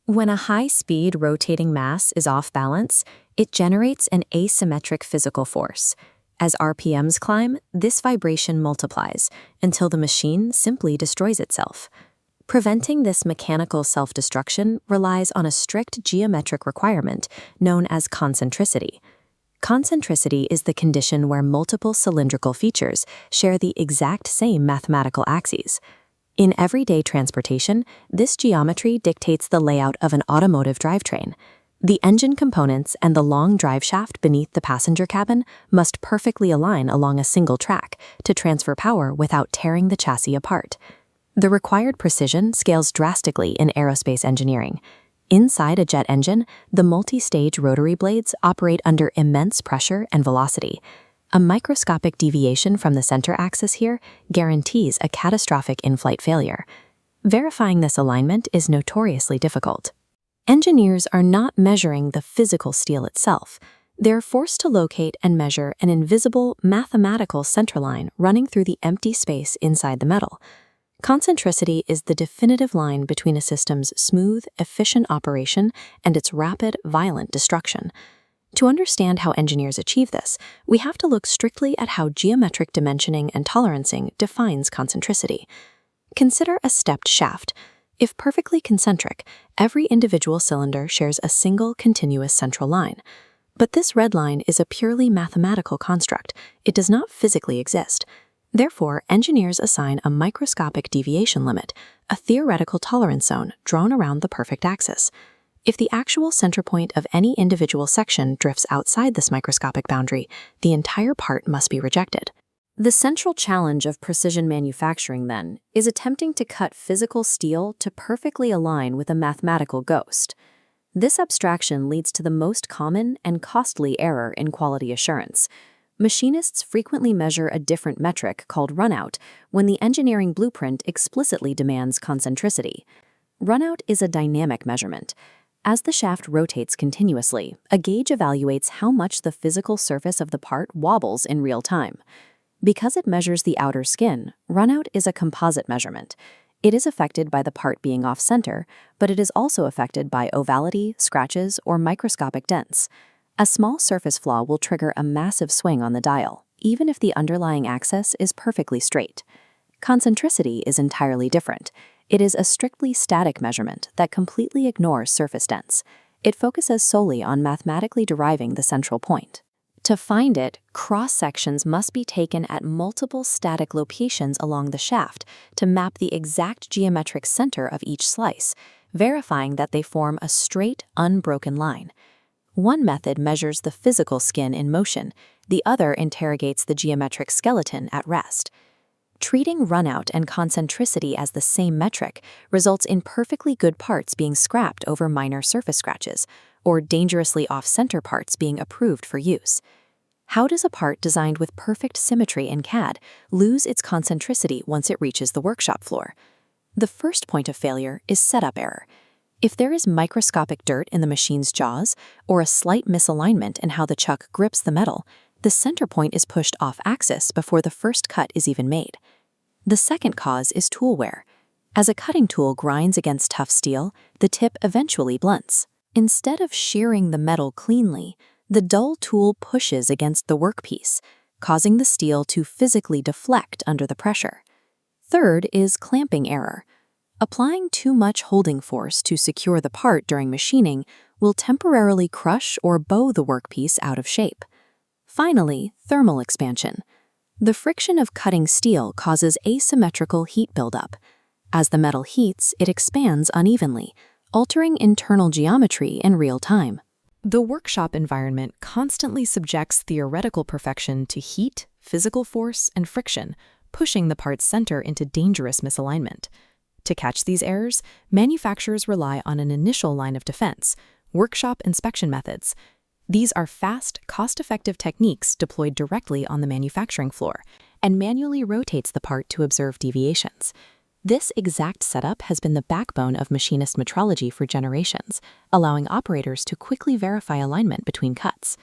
When a high-speed rotating mass is off balance, it generates an asymmetric physical force. As RPMs climb, this vibration multiplies until the machine simply destroys itself. Preventing this mechanical self-destruction relies on a strict geometric requirement known as concentricity. Concentricity is the condition where multiple cylindrical features share the exact same mathematical axes. In everyday transportation, this geometry dictates the layout of an automotive drivetrain. The engine components and the long drive shaft beneath the passenger cabin must perfectly align along a single track to transfer power without tearing the chassis apart. The required precision scales drastically in aerospace engineering. Inside a jet engine, the multi-stage rotary blades operate under immense pressure and velocity. A microscopic deviation from the center axis here guarantees a catastrophic in-flight failure. Verifying this alignment is notoriously difficult. Engineers are not measuring the physical steel itself. They're forced to locate and measure an invisible mathematical centerline running through the empty space inside the metal. Concentricity is the definitive line between a system's smooth, efficient operation and its rapid, violent destruction. To understand how engineers achieve this, we have to look strictly at how geometric dimensioning and tolerancing defines concentricity. Consider a stepped shaft. If perfectly concentric, every individual cylinder shares a single continuous central line. But this red line is a purely mathematical construct. It does not physically exist. Therefore, engineers assign a microscopic deviation limit, a theoretical tolerance zone drawn around the perfect axis. If the actual center point of any individual section drifts outside this microscopic boundary, the entire part must be rejected. The central challenge of precision manufacturing, then, is attempting to cut physical steel to perfectly align with a mathematical ghost. This abstraction leads to the most common and costly error in quality assurance. Machinists frequently measure a different metric called runout when the engineering blueprint explicitly demands concentricity. Runout is a dynamic measurement. As the shaft rotates continuously, a gauge evaluates how much the physical surface of the part wobbles in real time. Because it measures the outer skin, runout is a composite measurement. It is affected by the part being off-center, but it is also affected by ovality, scratches, or microscopic dents. A small surface flaw will trigger a massive swing on the dial, even if the underlying axis is perfectly straight. Concentricity is entirely different. It is a strictly static measurement that completely ignores surface dents. It focuses solely on mathematically deriving the central point. To find it, cross-sections must be taken at multiple static locations along the shaft to map the exact geometric center of each slice, verifying that they form a straight, unbroken line. One method measures the physical skin in motion, the other interrogates the geometric skeleton at rest. Treating runout and concentricity as the same metric results in perfectly good parts being scrapped over minor surface scratches, or dangerously off-center parts being approved for use. How does a part designed with perfect symmetry in CAD lose its concentricity once it reaches the workshop floor? The first point of failure is setup error. If there is microscopic dirt in the machine's jaws or a slight misalignment in how the chuck grips the metal, the center point is pushed off-axis before the first cut is even made. The second cause is tool wear. As a cutting tool grinds against tough steel, the tip eventually blunts. Instead of shearing the metal cleanly, the dull tool pushes against the workpiece, causing the steel to physically deflect under the pressure. Third is clamping error. Applying too much holding force to secure the part during machining will temporarily crush or bow the workpiece out of shape. Finally, thermal expansion. The friction of cutting steel causes asymmetrical heat buildup. As the metal heats, it expands unevenly, altering internal geometry in real time. The workshop environment constantly subjects theoretical perfection to heat, physical force, and friction, pushing the part's center into dangerous misalignment. To catch these errors, manufacturers rely on an initial line of defense, workshop inspection methods. These are fast, cost-effective techniques deployed directly on the manufacturing floor and manually rotates the part to observe deviations. This exact setup has been the backbone of machinist metrology for generations, allowing operators to quickly verify alignment between cuts.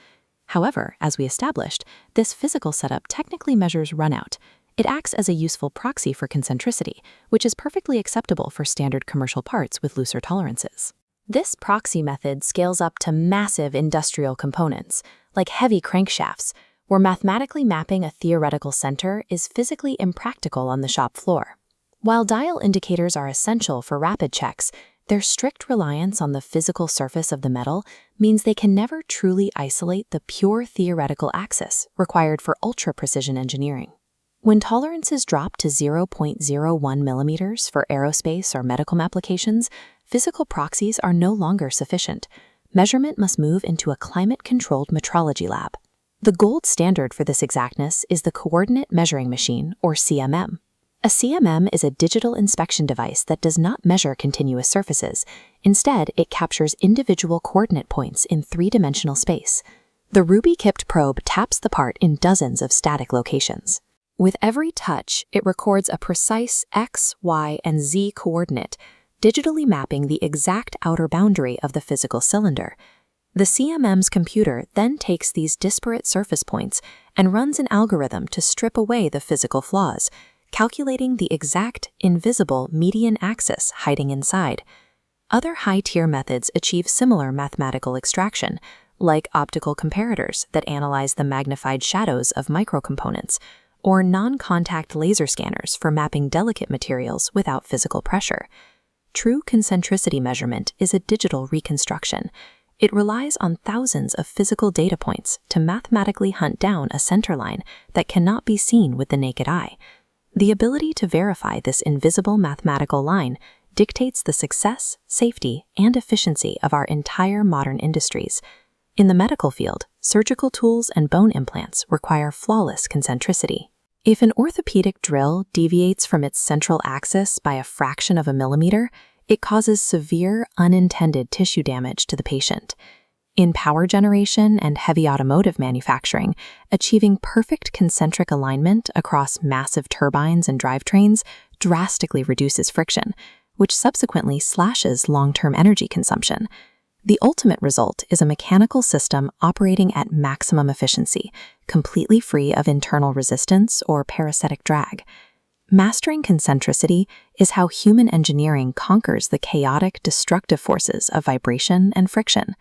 However, as we established, this physical setup technically measures runout. It acts as a useful proxy for concentricity, which is perfectly acceptable for standard commercial parts with looser tolerances. This proxy method scales up to massive industrial components, like heavy crankshafts, where mathematically mapping a theoretical center is physically impractical on the shop floor. While dial indicators are essential for rapid checks, their strict reliance on the physical surface of the metal means they can never truly isolate the pure theoretical axis required for ultra-precision engineering. When tolerances drop to 0.01 millimeters for aerospace or medical applications, physical proxies are no longer sufficient. Measurement must move into a climate-controlled metrology lab. The gold standard for this exactness is the Coordinate Measuring Machine, or CMM. A CMM is a digital inspection device that does not measure continuous surfaces. Instead, it captures individual coordinate points in three-dimensional space. The ruby-tipped probe taps the part in dozens of static locations. With every touch, it records a precise X, Y, and Z coordinate, digitally mapping the exact outer boundary of the physical cylinder. The CMM's computer then takes these disparate surface points and runs an algorithm to strip away the physical flaws, calculating the exact, invisible median axis hiding inside. Other high-tier methods achieve similar mathematical extraction, like optical comparators that analyze the magnified shadows of microcomponents, or non-contact laser scanners for mapping delicate materials without physical pressure. True concentricity measurement is a digital reconstruction. It relies on thousands of physical data points to mathematically hunt down a center line that cannot be seen with the naked eye. The ability to verify this invisible mathematical line dictates the success, safety, and efficiency of our entire modern industries. In the medical field, surgical tools and bone implants require flawless concentricity. If an orthopedic drill deviates from its central axis by a fraction of a millimeter, it causes severe, unintended tissue damage to the patient. In power generation and heavy automotive manufacturing, achieving perfect concentric alignment across massive turbines and drivetrains drastically reduces friction, which subsequently slashes long-term energy consumption. The ultimate result is a mechanical system operating at maximum efficiency, completely free of internal resistance or parasitic drag. Mastering concentricity is how human engineering conquers the chaotic, destructive forces of vibration and friction.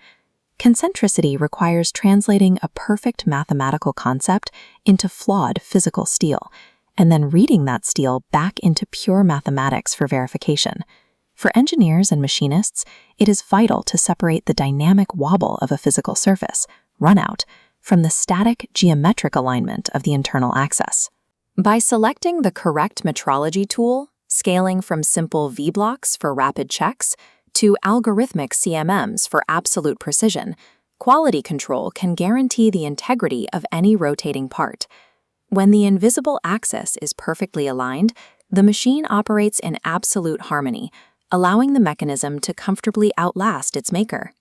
Concentricity requires translating a perfect mathematical concept into flawed physical steel, and then reading that steel back into pure mathematics for verification. For engineers and machinists, it is vital to separate the dynamic wobble of a physical surface, runout, from the static geometric alignment of the internal axis. By selecting the correct metrology tool, scaling from simple V-blocks for rapid checks to algorithmic CMMs for absolute precision, quality control can guarantee the integrity of any rotating part. When the invisible axis is perfectly aligned, the machine operates in absolute harmony, allowing the mechanism to comfortably outlast its maker.